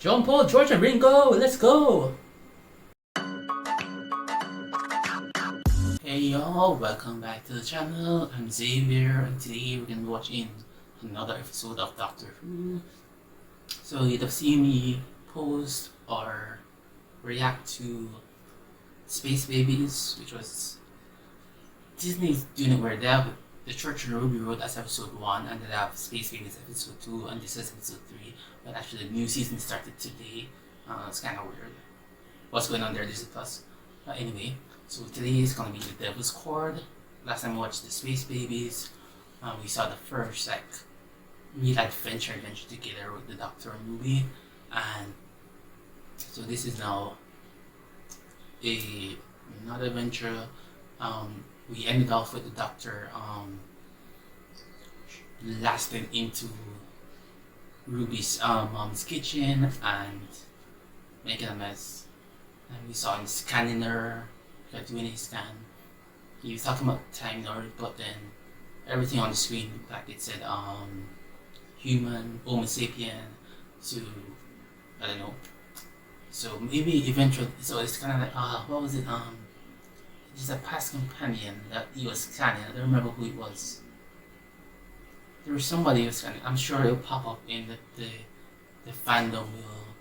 John Paul, George, and Ringo, let's go! Hey y'all, welcome back to the channel. I'm Xavier, and today we're gonna be watching another episode of Doctor Who. So you'd have seen me post or react to Space Babies, which was Disney's doing it where they have The Church on Ruby Road as episode 1, and they have Space Babies episode 2, and this is episode 3. But actually the new season started today. It's kind of weird. What's going on there, Disney Plus? Anyway, so today is going to be the Devil's Chord. Last time we watched the Space Babies, we saw the first real adventure together with the Doctor and Ruby, and so this is now another adventure. We ended off with the Doctor lasting into Ruby's mom's kitchen and making a mess. And we saw him scanning her, doing his scan. He was talking about Time Lord, but then everything on the screen looked like it said human, Homo sapien to, I don't know. So maybe eventually, so it's kind of like, what was it? It's a past companion that he was scanning. I don't remember who it was. There was somebody who was scanning. I'm sure it'll pop up in the fandom will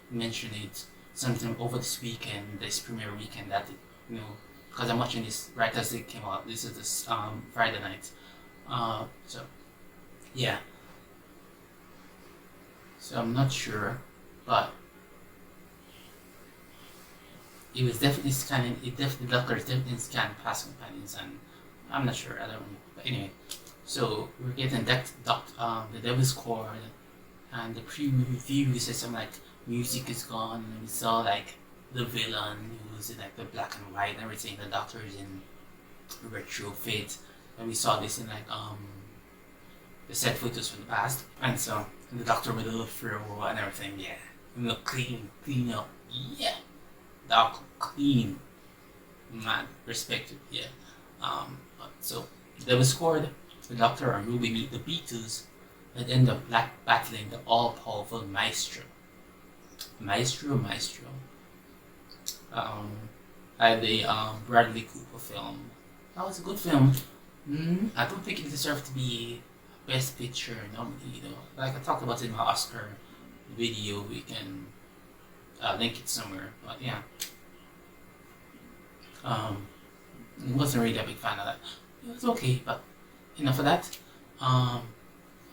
mention it sometime over this weekend, this premiere weekend, that because I'm watching this right as it came out. This is this Friday night. So yeah. So I'm not sure, but it was definitely scanning. The doctor definitely scanned past companions, and I'm not sure. I don't know. But anyway, so we're getting the Devil's Chord, and the preview says something like music is gone, and we saw like the villain who's in like the black and white and everything. The Doctor is in retro fit, and we saw this in like the set photos from the past, and so the Doctor with a little fro and everything. Yeah, look clean up. Yeah. Dark, clean, man, respected, yeah. So Devil's Chord, the Doctor and Ruby meet the Beatles and end up battling the all-powerful Maestro. Maestro. At the Bradley Cooper film. That was a good film. I don't think it deserved to be Best Picture normally, Like I talked about it in my Oscar video, we can link it somewhere, but yeah. Wasn't really a big fan of that. It was okay, but enough of that.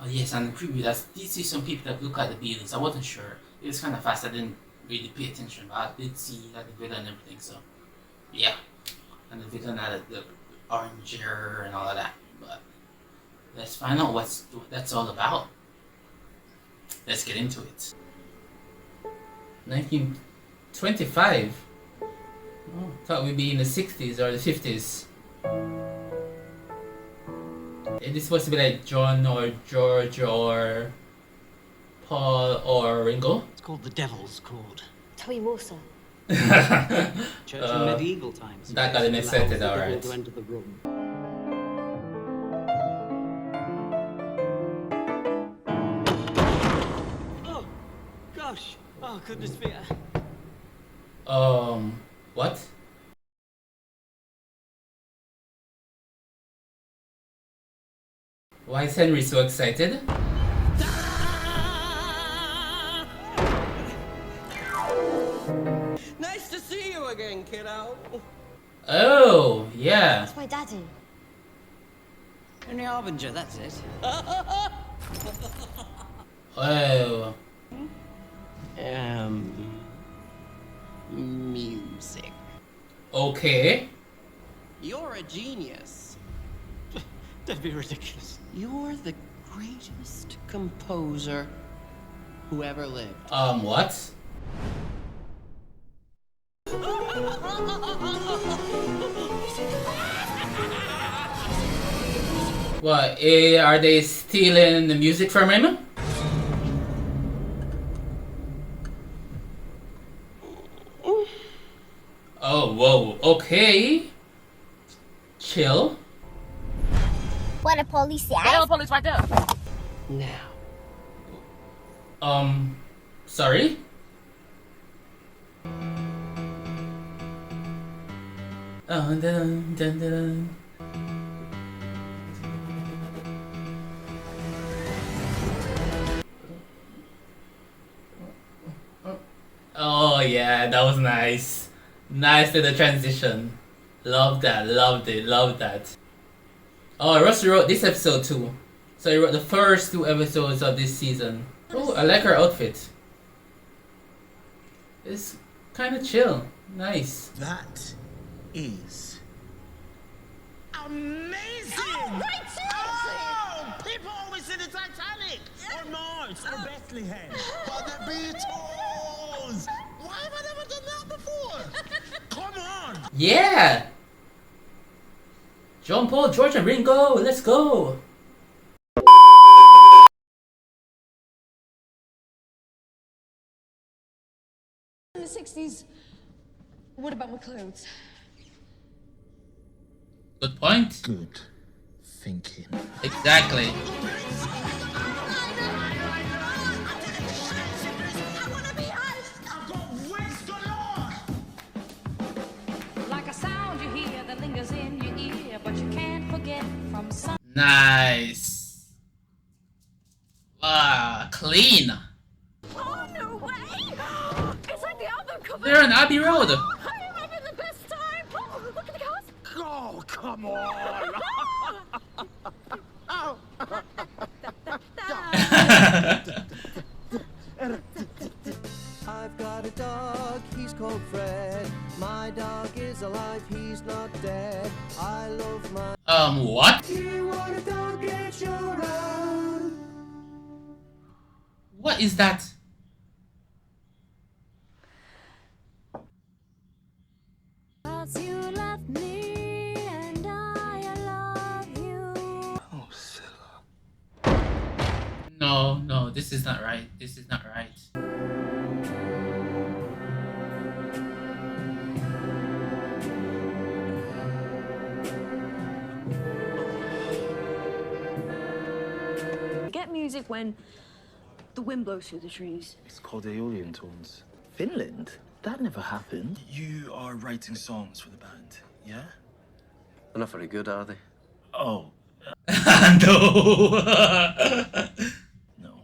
Yes, and the preview, did see some people that look like the Beatles. I wasn't sure. It was kind of fast. I didn't really pay attention, but I did see that the villain and everything. So yeah, and the villain had the orange hair and all of that. But let's find out what that's all about. Let's get into it. 1925? Oh, thought we'd be in the 60s or the 50s. Is this supposed to be like John or George or Paul or Ringo? It's called the Devil's Chord. Tell me more, sir. Church in medieval times. That got him excited, alright. To enter the room. Oh, gosh. Oh, goodness me. What? Why is Henry so excited? Nice to see you again, kiddo. Oh, yeah. That's my daddy. Henry Harbinger, that's it. Oh. Music. Okay. You're a genius. That'd be ridiculous. You're the greatest composer who ever lived. What? What, are they stealing the music from him? Oh, whoa, okay. Chill. What a police Get the police right there. Now, Sorry? Dun, dun, dun, dun. Oh yeah, that was nice. Nice to the transition. Love that, loved it, loved that. Oh, Ross wrote this episode too. So he wrote the first 2 episodes of this season. Oh, I like her outfit. It's kind of chill. Nice. That is amazing! Oh, right, seriously? Oh, people always say the Titanic or Mars or Bethlehem, but the Beatles! Why have I never done that before? Come on! Yeah! John Paul, George and Ringo, let's go! In the 60s, what about my clothes? Good point. Good thinking. Exactly. I've got wigs galore! Like a sound you hear that lingers in your ear, but you can't forget from some. Nice. Wow, clean. Oh, no way! It's like the album cover! They're on Abbey Road. I'm having the best time! Oh, look at the cars! Oh, come on! I've got a dog, he's called Fred. My dog is alive, he's not dead. I love my... What? You want a dog, get showrunner. What is that? Cause you love me and I love you. Oh, Scylla. No, no, this is not right. This is not right. Get music when the wind blows through the trees. It's called Aeolian tones. Finland? That never happened. You are writing songs for the band, yeah? They're not very good, are they? Oh, No. no.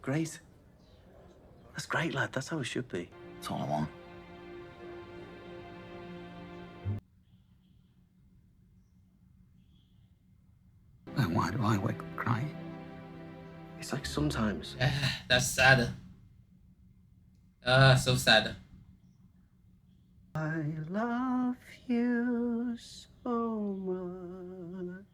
Great. That's great, lad. That's how it should be. That's all I want. And why do I wake up crying? It's like sometimes That's sad. So sad. I love you so much.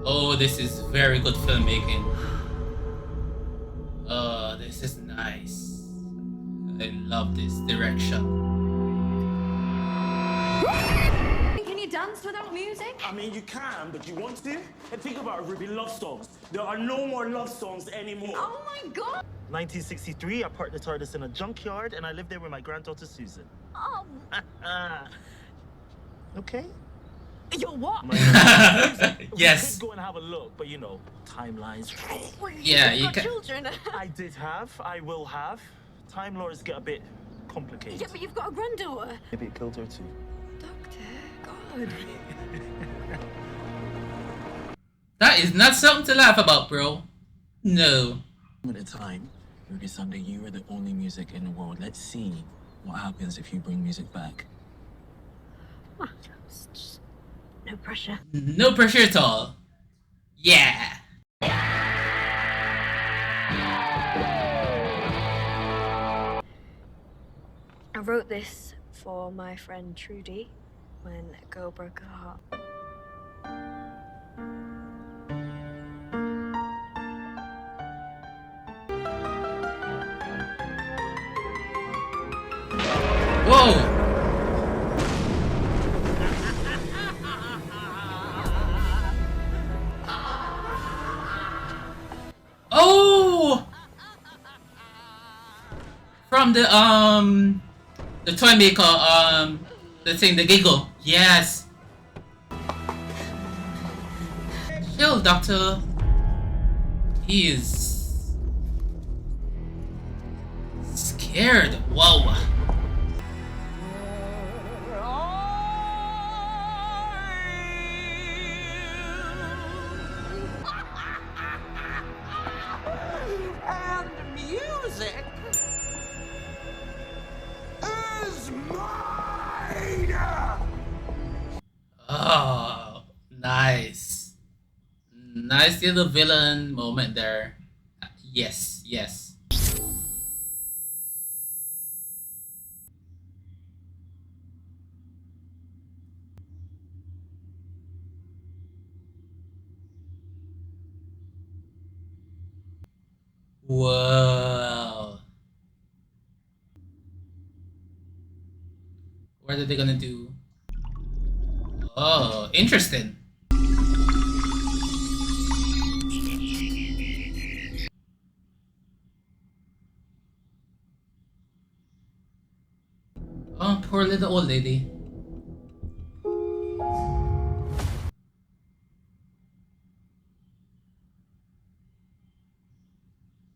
Oh, this is very good filmmaking. Oh, this is nice. I love this direction. Can you dance without music? I mean, you can, but you want to? And think about it, Ruby, love songs. There are no more love songs anymore. Oh my god! 1963, I parked the TARDIS in a junkyard, and I lived there with my granddaughter, Susan. Oh, Okay? you're what? Yes. We could go and have a look, but you know, timelines. Yeah, You've you got can. children. I did have, I will have. Time laws get a bit complicated. Yeah, but you've got a granddaughter. Maybe it killed her too. Doctor, God. That is not something to laugh about, bro. No. At the time, Ruby Sunday, you were the only music in the world. Let's see what happens if you bring music back. Oh, it's just no pressure. No pressure at all. Yeah. I wrote this for my friend Trudy when a girl broke her heart. Whoa. Oh. From the toy maker The thing, the giggle. Yes. Chill, Doctor. He is scared. Whoa. And music is mine! Oh, nice. Nice little villain moment there. Yes, yes. Whoa. What are they gonna do? Oh, interesting. Oh, poor little old lady.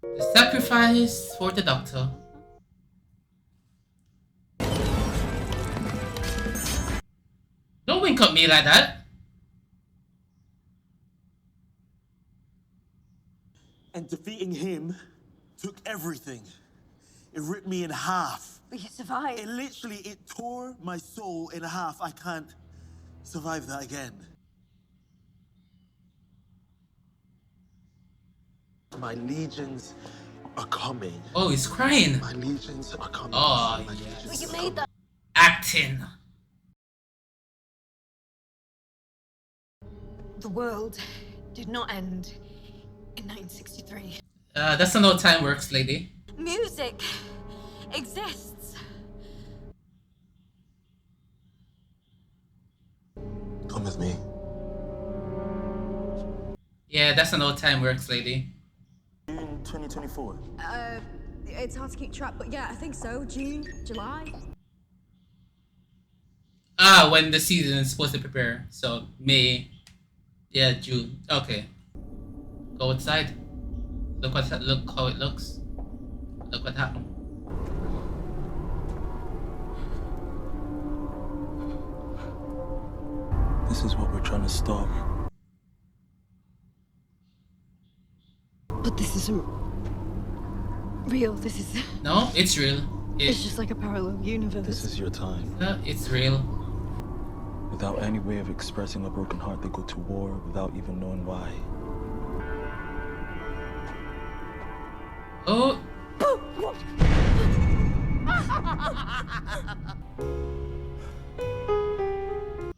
The sacrifice for the doctor. Don't wink at me like that. And defeating him took everything. It ripped me in half. But you survived. It tore my soul in half. I can't survive that again. My legions are coming. Oh, he's crying. My legions are coming. Oh, My yes. legions You are made coming. that. Acting. The world did not end in 1963. That's not how time works, lady. Music exists. Come with me. Yeah, that's not how time works, lady. June 2024. It's hard to keep track, but yeah, I think so. June, July. Ah, when the season is supposed to prepare. So, May. Yeah, June. Okay. Go outside. Look how it looks. Look what happened. This is what we're trying to stop. But this isn't real. This is. No, it's real. It's just like a parallel universe. This is your time. It's real. Without any way of expressing a broken heart, they go to war without even knowing why. Oh.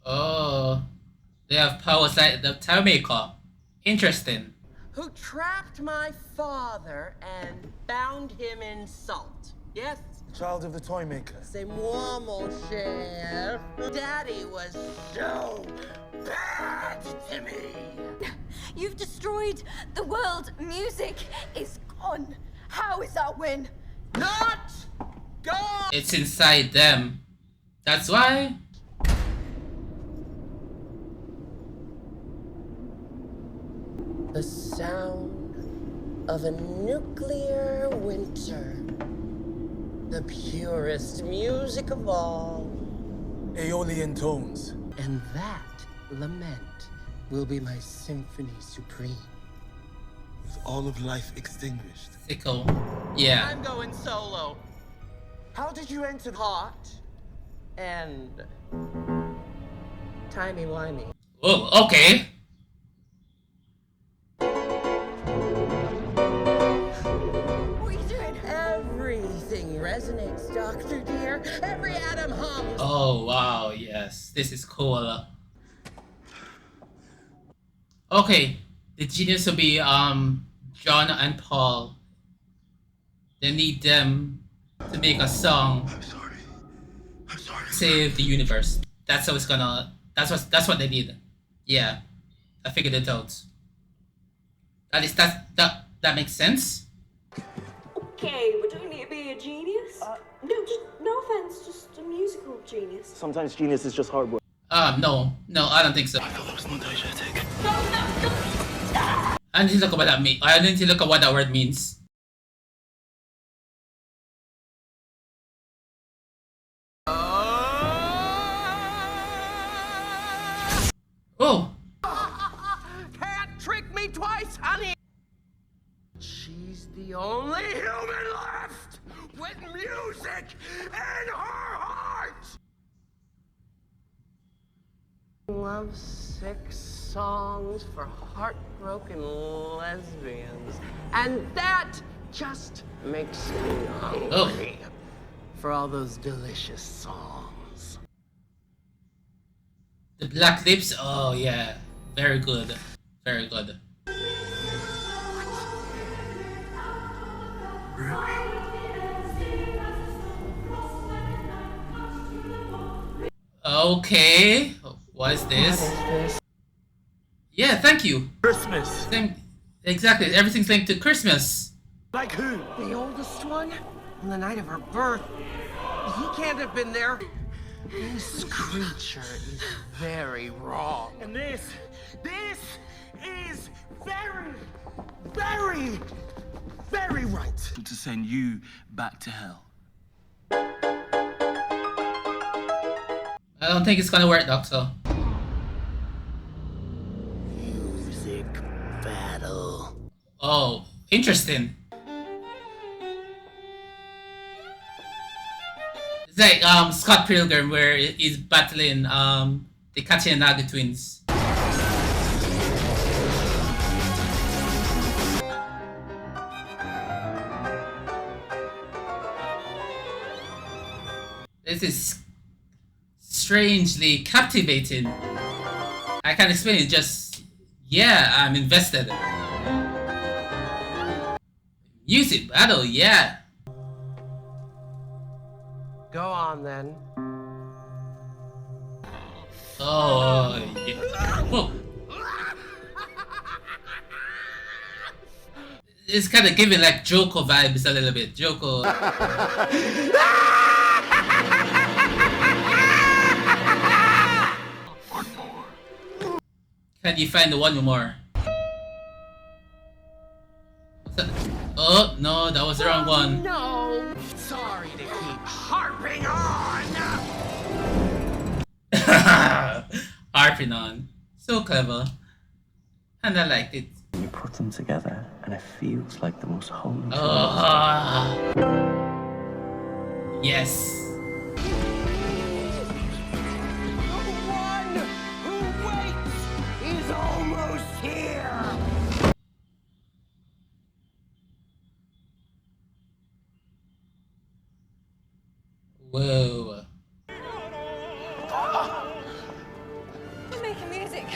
Oh. They have powers like the Time Maker. Interesting. Who trapped my father and bound him in salt. Yes? Child of the Toymaker. C'est moi, mon cher. Daddy was so bad to me. You've destroyed the world. Music is gone. How is that win? Not gone! It's inside them. That's why. The sound of a nuclear winter. The purest music of all. Aeolian tones. And that lament will be my symphony supreme. With all of life extinguished. Sicko. Yeah. I'm going solo. How did you enter Hot and timey-wimey. Oh, okay. What are you doing? Everything resonates, Doctor dear. Every atom hums. Oh, wow. Yes. This is cool. Okay. The genius will be John and Paul. They need them to make a song. I'm sorry. Save the universe. That's how it's gonna. That's what they need. Yeah, I figured it out. At least that makes sense. Okay, but don't need to be a genius. No offense, just a musical genius. Sometimes genius is just hard work. No, I don't think so. I thought that was not diegetic. I didn't look at what that mean. I didn't look at what that word means. Oh. Can't trick me twice, honey. She's the only human left with music in her heart. Lovesick songs for heartbroken lesbians, and that just makes me hungry for all those delicious songs. The Black Lips, oh yeah, very good, very good. Okay, what is this? Yeah, thank you. Christmas. Same, exactly, everything's linked to Christmas. Like who? The oldest one? On the night of her birth. He can't have been there. This creature is very wrong. And this is very right. To send you back to hell. I don't think it's gonna work, Doctor. Music battle. Oh, interesting. It's like Scott Pilgrim, where he's battling the Kachinagi twins. This is strangely captivating. I can't explain it, just yeah, I'm invested. Music battle, yeah. Go on then. Oh yeah. Whoa. It's kind of giving like Joko vibes a little bit. Joko. Can you find the one more? Oh no, that was the wrong one. No, sorry to keep harping on. Harping on. So clever. And I liked it. You put them together and it feels like the most holy yes. The one who waits is almost here. Whoa. You're making music.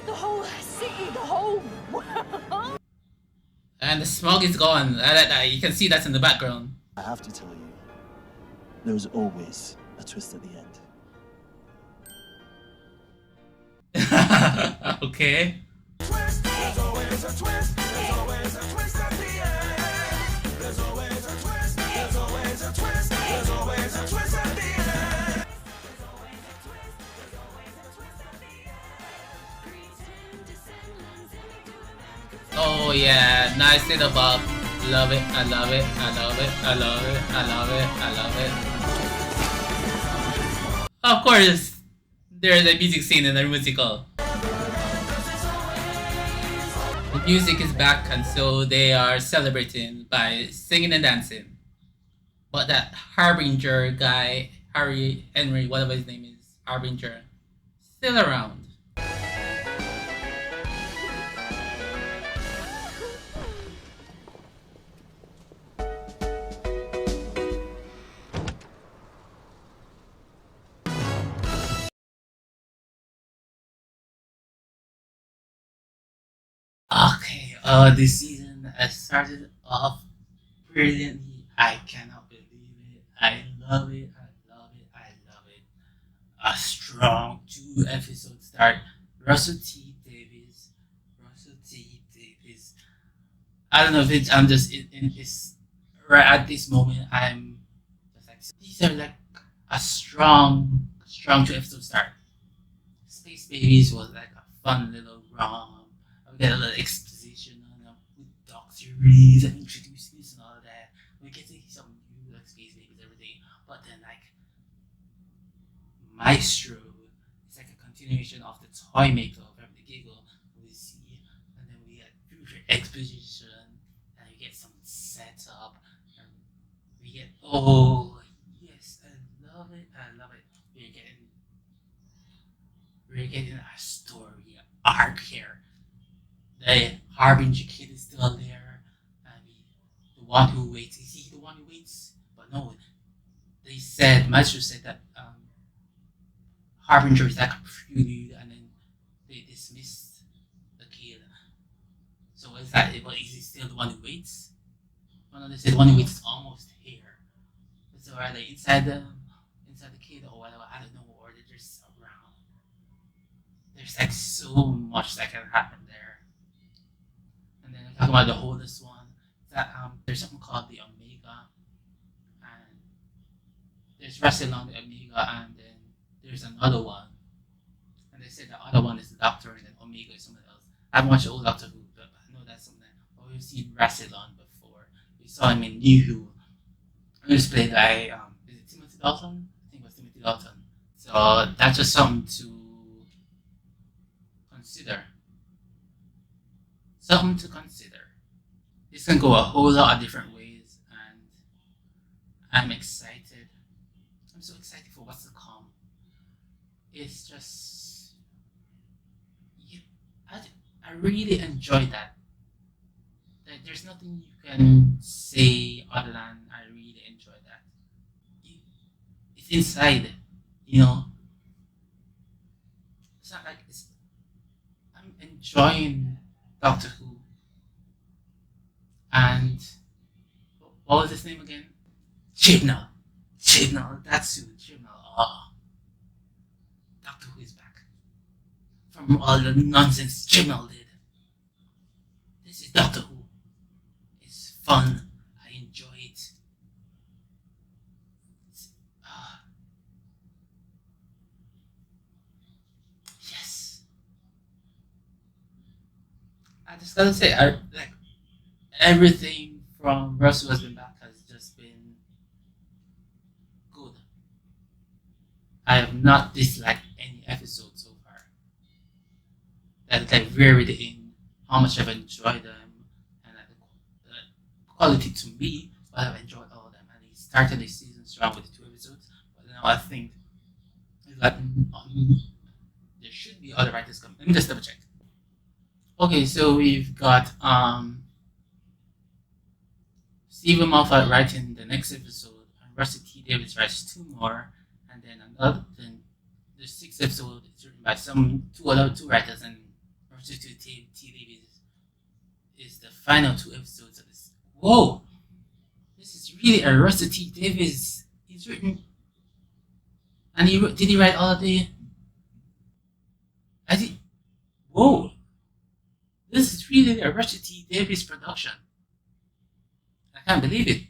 The whole city, the whole world. And the smog is gone. I like that. You can see that in the background. I have to tell you, there's always a twist at the end. Okay. There's always a twist. There's always a twist at the end. There's always a twist. There's always a twist. There's always a twist at the end. There's always a twist. There's always a twist at the end. Oh yeah, nice little bop. Love it. I love it. I love it. I love it. I love it. I love it. Of course, there's a music scene in the musical. The music is back, and so they are celebrating by singing and dancing. But that Harbinger guy, Henry, whatever his name is, Harbinger, still around. Okay, this season has started off brilliantly. I cannot believe it. I love it. I love it. I love it. A strong 2-episode start. Russell T Davies. I don't know if I'm just in this right at this moment, I'm just like, these are like a strong 2 episode start. Space Babies was like a fun little rom. We get a little exposition on with doctories and introductions and all of that. We get to see some new like Space Babies everything. But then like Maestro is like a continuation of the toy maker from the giggle we see, and then we get future exposition, and we get some setup, and we get yes, I love it, we're getting a story arc here. The Harbinger kid is still there. I mean, the one who waits. Is he the one who waits? But no, Maestro said that Harbinger is like a prelude, and then they dismissed the kid. So is that? But is he still the one who waits? Oh no, they said the one who waits is almost here. So are they inside the kid or whatever? I don't know, or they're just around. There's like so much that can happen there. And then we talk about the oldest one. That there's something called the Omega, and there's wrestling on the Omega, and then there's another one. And they said the other one is the Doctor, and then Omega is someone else. I haven't watched the old Doctor Who, but I know that's something. But we've seen Rassilon before. We saw him in New Who. He was played by is it Timothy Dalton? I think it was Timothy Dalton. So that's just something to consider. Something to consider. This can go a whole lot of different ways, and I'm excited. I'm so excited for what's to come. It's just, yeah, I really enjoyed that. There's nothing you can say other than I really enjoyed that. It's inside, you know. It's not like I'm enjoying Doctor Who. And what was his name again? Chibnall. That's who. Chibnall. Oh, Doctor Who is back from all the nonsense Chibnall did. This is Doctor Who. It's fun. I enjoy it. Yes. I just gotta say, I like everything from Russell has been back has just been good. I have not disliked any episode so far. That like varied in how much I've enjoyed them and the quality to me, but I've enjoyed all of them. And he started the season strong with 2 episodes, but now I think that there should be other writers coming. Let me just double check. Okay, so we've got Stephen Moffat writing the next episode, and Rusty T. Davies writes 2 more, and then the 6th episode is written by two writers, and Rusty T. Davies is the final 2 episodes of this. Whoa! This is really a Rusty T. Davies. He's written, and did he write all of the? Whoa! This is really a Rusty T. Davies production. I can't believe it.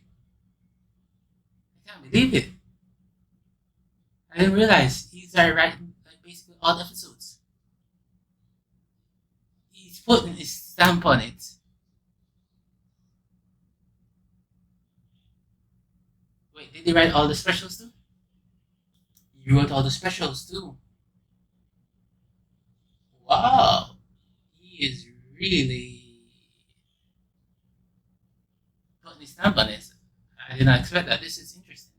I didn't realize he's writing like basically all the episodes. He's putting his stamp on it. Wait, did he write all the specials too? He wrote all the specials too. Wow. He is really putting his stamp on it. I did not expect that. This is interesting.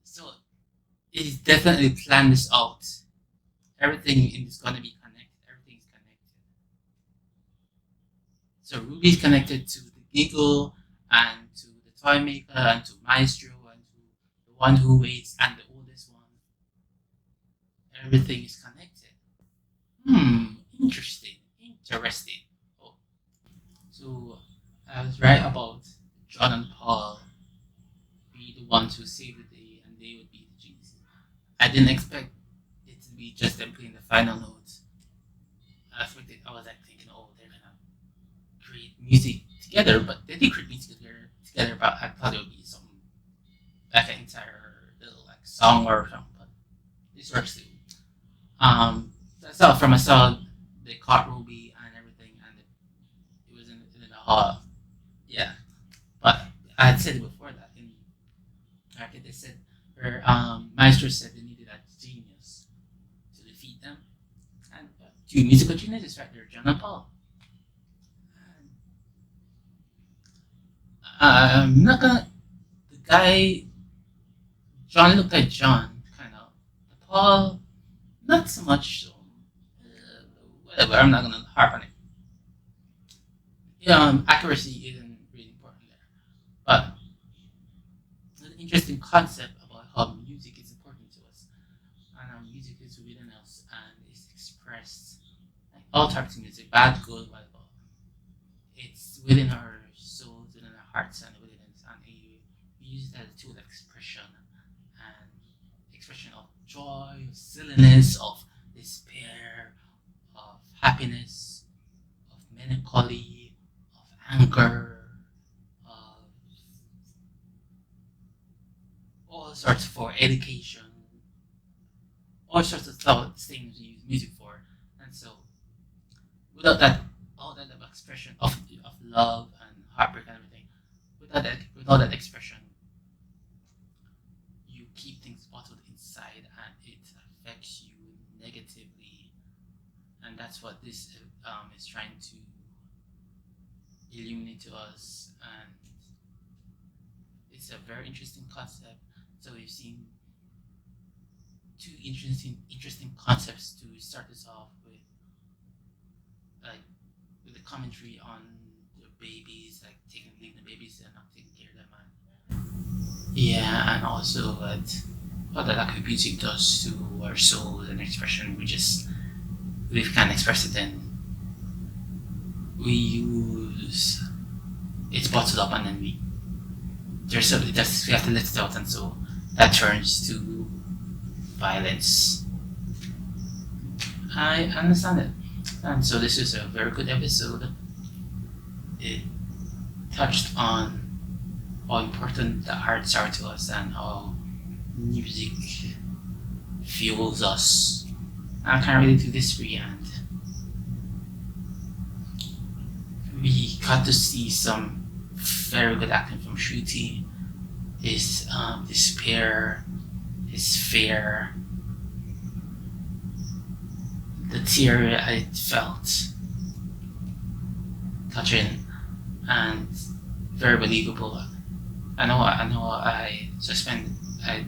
So he's definitely planned this out. Everything is gonna be connected. Everything's connected. So Ruby's connected to the Giggle and to the Toy Maker and to Maestro and to the one who waits and the oldest one. Everything is connected. Interesting. Oh. So I was right about John and Paul be the ones who save the day and they would be the geniuses. I didn't expect it to be just them playing the final notes. I was like thinking, oh, they're gonna music together, but they did create music together. But I thought it would be some like an entire little like song or something. But this works too. I saw they caught Ruby and everything, and it was in the hall. Yeah, but I had said it before that in market they said or Maestro said they needed a genius to defeat them, and two musical geniuses right there, John and Paul. I'm not gonna. The guy, John looked like John, kind of. Paul, not so much. So, whatever. I'm not gonna harp on it. Accuracy isn't really important there, but an interesting concept about how music is important to us, and how music is within us and is expressed. Like all types of music, bad, good, whatever. It's within our souls, within our hearts, and within us, and we use it as a tool of expression and expression of joy, of silliness, of despair, of happiness, of melancholy, of anger, of all sorts for education, all sorts of things we use music for, and so without that, all that expression of love and heartbreak and everything, without that expression, you keep things bottled inside and it affects you negatively, and that's what this is trying to illuminate to us, and it's a very interesting concept. So we've seen two interesting concepts to start this off with, like with the commentary on the babies, like leaving the babies and not taking care of them, and yeah, and also what that music does to our souls and expression. We've kind of expressed it, and we use it's bottled up, and then we have to let it out, and so that turns to violence. I understand it, and so this is a very good episode. It touched on how important the arts are to us and how music fuels us. I can't really disagree, and we got to see some very good acting from Ncuti. His despair, his fear, the tear I felt touching and very believable. I know I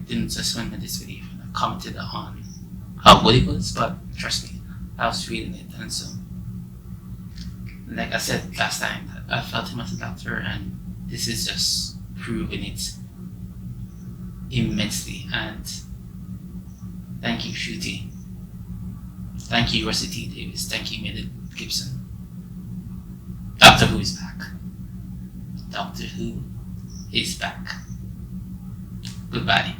didn't suspend my disbelief when I commented on how good it was, but trust me, I was feeling it, and so like I said last time, I felt him as a doctor, and this is just proving it immensely. And thank you, Ncuti. Thank you, T. Davies. Thank you, Millie Gibson. Doctor Who is back. Doctor Who is back. Goodbye.